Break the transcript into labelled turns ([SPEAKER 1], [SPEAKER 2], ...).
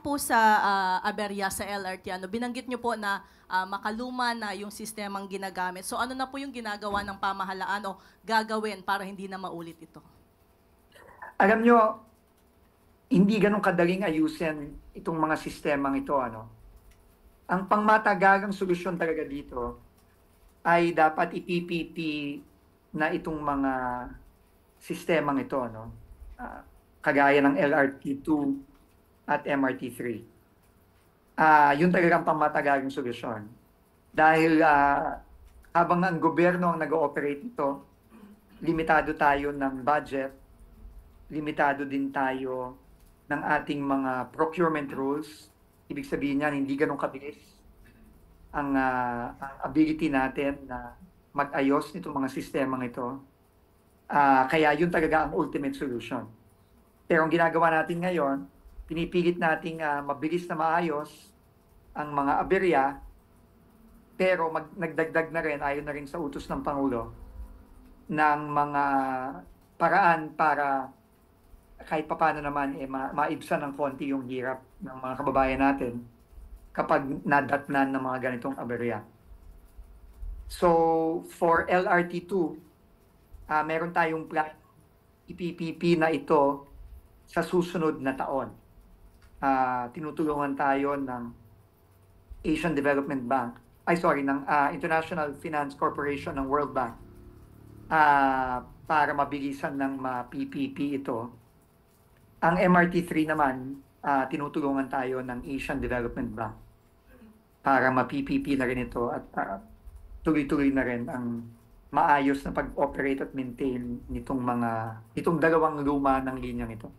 [SPEAKER 1] po sa aberya sa LRT, binanggit niyo po na makaluma na yung sistemang ginagamit. So ano na po yung ginagawa ng pamahalaan o gagawin para hindi na maulit ito?
[SPEAKER 2] Alam nyo, hindi ganun kadaling ayusin itong mga sistemang ito. Ang pangmatagalang solusyon talaga dito ay dapat i-PPP na itong mga sistemang ito. Kagaya ng LRT2 at MRT3. Yun talaga ang pangmatagalang solusyon. Dahil habang ang gobyerno ang nag-ooperate ito, limitado tayo ng budget, limitado din tayo ng ating mga procurement rules. Ibig sabihin niyan, hindi ganun kabilis ang ability natin na mag-ayos nitong mga sistemang ito. Kaya yun talaga ang ultimate solution. Pero ang ginagawa natin ngayon, pinipilit nating mabilis na maayos ang mga aberya, pero nagdagdag na rin, ayon na rin sa utos ng Pangulo, ng mga paraan para kahit papano naman maibsan ng konti yung hirap ng mga kababayan natin kapag nadatnan ng mga ganitong aberya. So, for LRT2, meron tayong plan IPPP na ito sa susunod na taon. Tinutulungan tayo ng Asian Development Bank, ng International Finance Corporation ng World Bank para mabilisan ng ma-PPP ito. Ang MRT3 naman, tinutulungan tayo ng Asian Development Bank para ma-PPP na rin ito at tuloy-tuloy na rin ang maayos na pag-operate at maintain nitong dalawang luma ng linyang ito.